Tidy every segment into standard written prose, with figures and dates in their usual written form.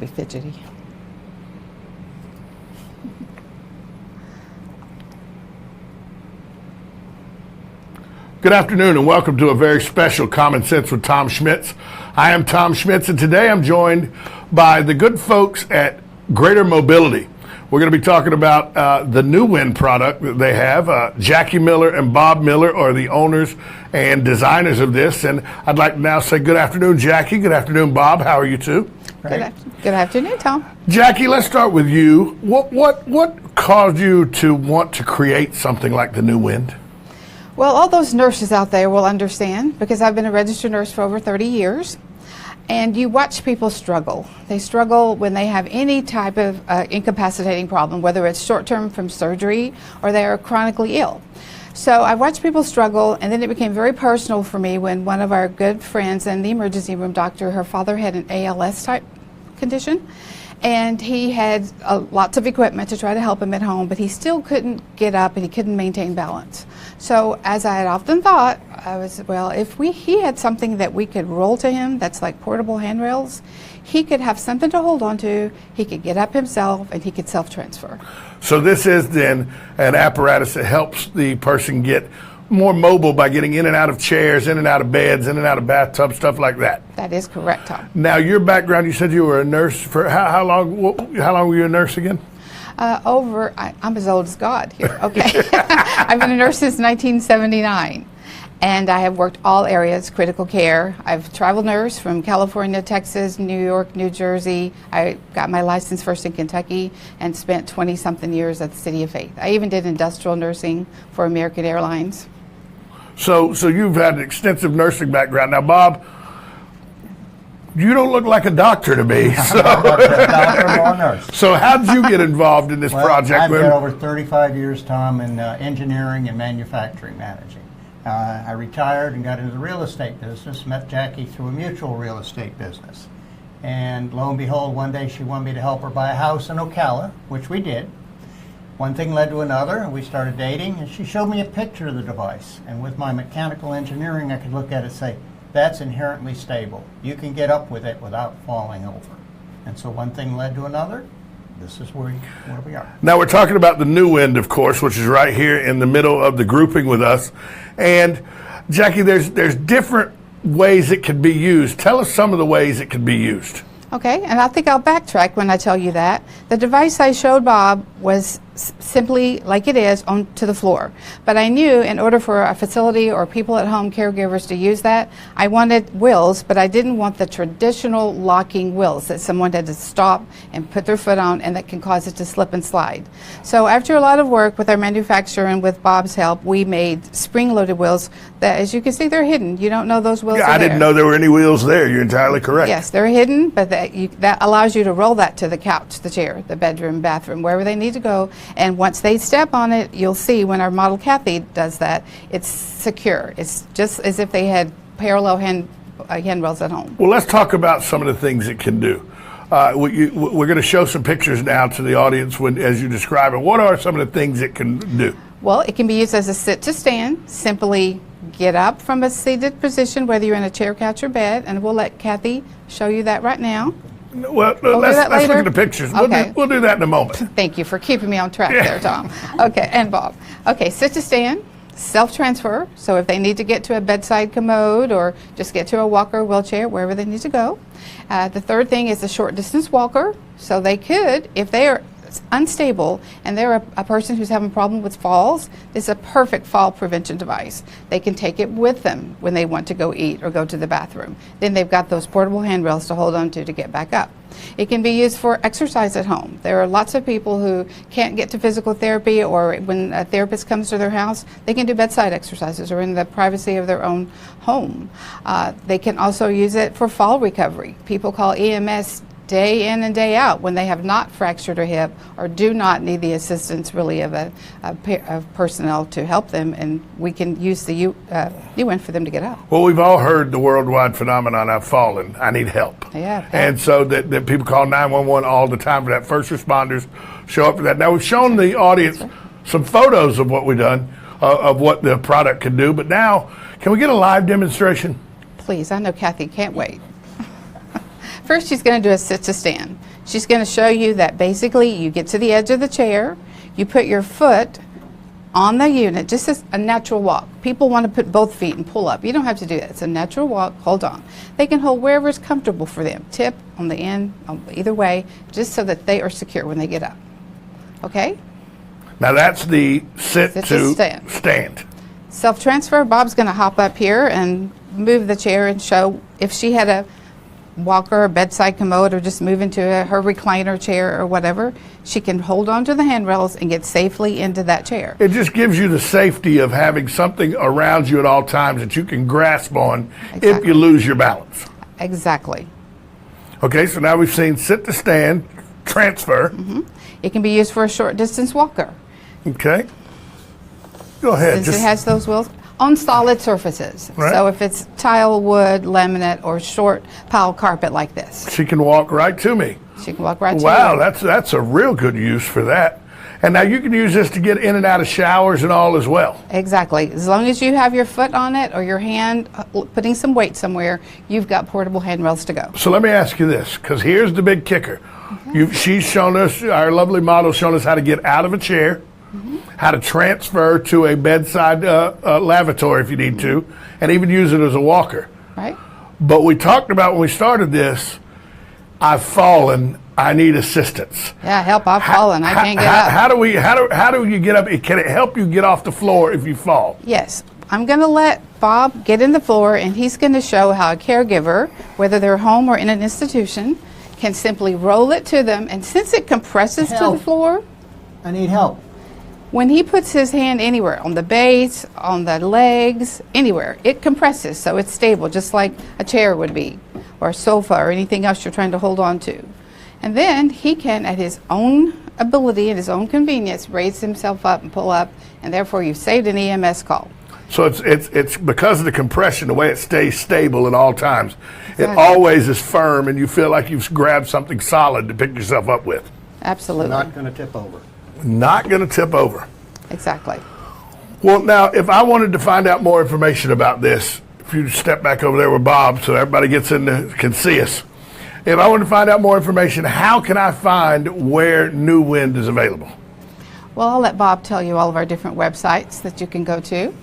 be fidgety. Good afternoon and welcome to a very special Common Sense with Tom Schmitz. I am Tom Schmitz and today I'm joined by the good folks at Greater Mobility. We're going to be talking about the NuWynd product that they have. Jacquie Miller and Bob Miller are the owners and designers of this. And I'd like to now say good afternoon, Jacquie. Good afternoon, Bob. How are you two? Good afternoon, Tom. Jacquie, let's start with you. What caused you to want to create something like the NuWynd? Well, all those nurses out there will understand because I've been a registered nurse for over 30 years. And you watch people struggle. They struggle when they have any type of incapacitating problem, whether it's short-term from surgery or they are chronically ill. So I watched people struggle, and then it became very personal for me when one of our good friends in the emergency room doctor, her father had an ALS type condition, and he had lots of equipment to try to help him at home, but he still couldn't get up and he couldn't maintain balance. So as I had often thought, I was, well, if he had something that we could roll to him that's like portable handrails, he could have something to hold on to, he could get up himself, and he could self-transfer. So this is then an apparatus that helps the person get more mobile by getting in and out of chairs, in and out of beds, in and out of bathtubs, stuff like that. That is correct, Tom. Now, your background, you said you were a nurse for how long? How long were you a nurse again? I'm as old as God here. Okay, I've been a nurse since 1979, and I have worked all areas, critical care. I've traveled nurse from California, Texas, New York, New Jersey. I got my license first in Kentucky and spent 20-something years at the City of Faith. I even did industrial nursing for American Airlines. So you've had an extensive nursing background. Now, Bob, you don't look like a doctor to me. So, doctor or nurse. So how did you get involved in this project? I've got over 35 years, Tom, in engineering and manufacturing managing. I retired and got into the real estate business, met Jacquie through a mutual real estate business. And lo and behold, one day she wanted me to help her buy a house in Ocala, which we did. One thing led to another, and we started dating, and she showed me a picture of the device. And with my mechanical engineering, I could look at it and say, that's inherently stable. You can get up with it without falling over. And so one thing led to another. This is where we are. Now we're talking about the NuWynd, of course, which is right here in the middle of the grouping with us. And Jacquie, there's different ways it could be used. Tell us some of the ways it could be used. Okay, and I think I'll backtrack when I tell you that. The device I showed Bob was simply like it is onto the floor. But I knew in order for a facility or people at home, caregivers, to use that, I wanted wheels, but I didn't want the traditional locking wheels that someone had to stop and put their foot on and that can cause it to slip and slide. So after a lot of work with our manufacturer and with Bob's help, we made spring-loaded wheels that, as you can see, they're hidden. You don't know those wheels are there. I didn't know there were any wheels there. You're entirely correct. Yes, they're hidden, but that allows you to roll that to the couch, the chair, the bedroom, bathroom, wherever they need to go. And once they step on it, you'll see when our model Kathy does that, it's secure. It's just as if they had parallel handrails at home. Well, let's talk about some of the things it can do. We're going to show some pictures now to the audience as you describe it. What are some of the things it can do? Well, it can be used as a sit to stand. Simply get up from a seated position, whether you're in a chair, couch, or bed, and we'll let Kathy show you that right now. Well, let's look at the pictures. Okay. We'll do that in a moment. Thank you for keeping me on track there, Tom. Okay, and Bob. Okay, sit to stand, self-transfer. So if they need to get to a bedside commode or just get to a walker or wheelchair, wherever they need to go. The third thing is a short distance walker. So they could, if they are unstable and they're a person who's having a problem with falls, this is a perfect fall prevention device. They can take it with them when they want to go eat or go to the bathroom. Then they've got those portable handrails to hold on to get back up. It can be used for exercise at home. There are lots of people who can't get to physical therapy, or when a therapist comes to their house, they can do bedside exercises or in the privacy of their own home. They can also use it for fall recovery. People call EMS day in and day out when they have not fractured a hip or do not need the assistance really of personnel to help them, and we can use the NuWynd for them to get up. Well, we've all heard the worldwide phenomenon, I've fallen, I need help. Yeah. And so that people call 911 all the time for that. First responders show up for that. Now, we've shown the audience some photos of what we've done, of what the product can do, but now, can we get a live demonstration? Please, I know Kathy can't wait. First, she's going to do a sit to stand. She's going to show you that basically you get to the edge of the chair, you put your foot on the unit, just as a natural walk. People want to put both feet and pull up. You don't have to do that. It's a natural walk. Hold on. They can hold wherever is comfortable for them. Tip on the end, either way, just so that they are secure when they get up. Okay? Now that's the sit to stand. Self-transfer, Bob's going to hop up here and move the chair and show if she had a walker or bedside commode or just move into her recliner chair or whatever, she can hold on to the handrails and get safely into that chair. It just gives you the safety of having something around you at all times that you can grasp on if you lose your balance. Exactly. Okay, so now we've seen sit to stand, transfer. It can be used for a short distance walker. Okay. Go ahead. Since it has those wheels on solid surfaces. Right. So if it's tile, wood, laminate, or short pile carpet like this. She can walk right to me. She can walk right to you. Wow, that's a real good use for that. And now you can use this to get in and out of showers and all as well. Exactly. As long as you have your foot on it or your hand putting some weight somewhere, you've got portable handrails to go. So let me ask you this, because here's the big kicker. She's shown us, our lovely model, shown us how to get out of a chair, how to transfer to a bedside lavatory if you need to, and even use it as a walker. Right. But we talked about when we started this, I've fallen, I need assistance. Yeah, help, I've fallen, I can't get up. How do you get up? Can it help you get off the floor if you fall? Yes. I'm going to let Bob get in the floor, and he's going to show how a caregiver, whether they're home or in an institution, can simply roll it to them, and since it compresses to the floor, I need help. when he puts his hand anywhere, on the base, on the legs, anywhere, it compresses, so it's stable, just like a chair would be, or a sofa, or anything else you're trying to hold on to. And then he can, at his own ability and his own convenience, raise himself up and pull up, and therefore you've saved an EMS call. So it's because of the compression, the way it stays stable at all times. Exactly. It always is firm, and you feel like you've grabbed something solid to pick yourself up with. Absolutely. Not going to tip over. Not going to tip over. Exactly. Well, now, if I wanted to find out more information about this, if you step back over there with Bob so everybody can see us. If I want to find out more information, how can I find where NuWynd is available? Well, I'll let Bob tell you all of our different websites that you can go to.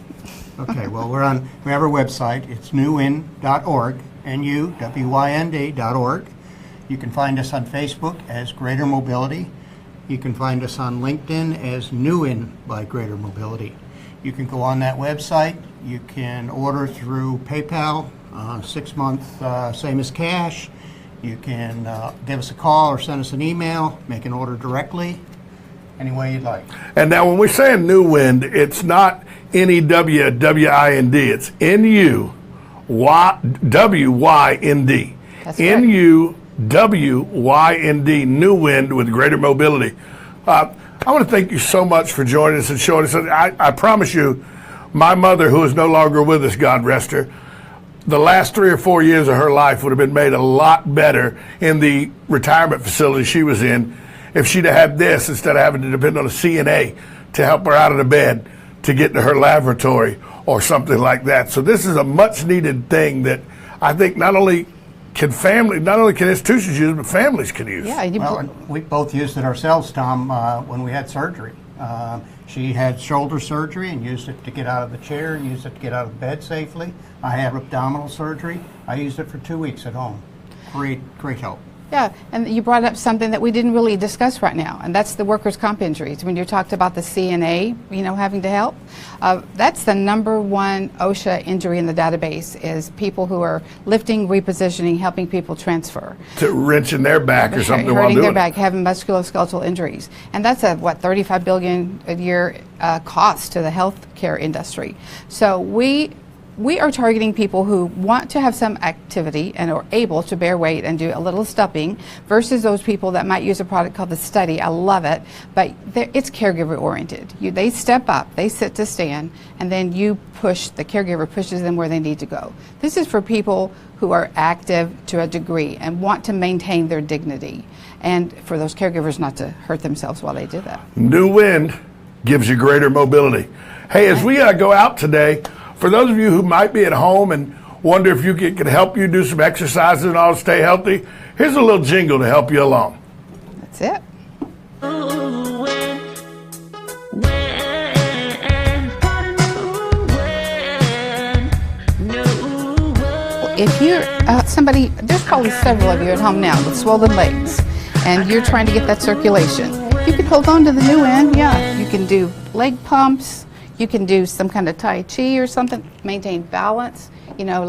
Okay, well, we have our website. It's NuWynd.org, NuWynd.org. You can find us on Facebook as Greater Mobility. You can find us on LinkedIn as NuWynd by Greater Mobility. You can go on that website. You can order through PayPal, 6 month, same as cash. You can give us a call or send us an email, make an order directly, any way you'd like. And now when we're saying NuWynd, it's not N-E-W-W-I-N-D. It's N-U-W-Y-N-D. That's correct. N-U-W-Y-N-D, NuWynd with Greater Mobility. I want to thank you so much for joining us and showing us. I promise you, my mother, who is no longer with us, God rest her, the last 3 or 4 years of her life would have been made a lot better in the retirement facility she was in if she'd have had this instead of having to depend on a CNA to help her out of the bed to get to her lavatory or something like that. So this is a much needed thing that I think not only can institutions use, but families can use. Yeah, Well, and we both used it ourselves, Tom, when we had surgery. She had shoulder surgery and used it to get out of the chair, used it to get out of bed safely. I had abdominal surgery. I used it for 2 weeks at home. Great help. Yeah, and you brought up something that we didn't really discuss right now, and that's the workers' comp injuries. When you talked about the CNA, having to help, that's the #1 OSHA injury in the database is people who are lifting, repositioning, helping people transfer. To wrenching their back or something while Hurting doing their it. back, having musculoskeletal injuries. And that's a, $35 billion a year cost to the healthcare industry. So we are targeting people who want to have some activity and are able to bear weight and do a little stepping versus those people that might use a product called the Study. I love it, but it's caregiver oriented. They step up, they sit to stand, and then the caregiver pushes them where they need to go. This is for people who are active to a degree and want to maintain their dignity, and for those caregivers not to hurt themselves while they do that. NuWynd gives you greater mobility. Hey, as we go out today, for those of you who might be at home and wonder if you could help you do some exercises and all to stay healthy, here's a little jingle to help you along. That's it. If you're somebody, there's probably several of you at home now with swollen legs, and you're trying to get that circulation. You can hold on to the NuWynd. Yeah, you can do leg pumps. You can do some kind of Tai Chi or something, maintain balance. You know.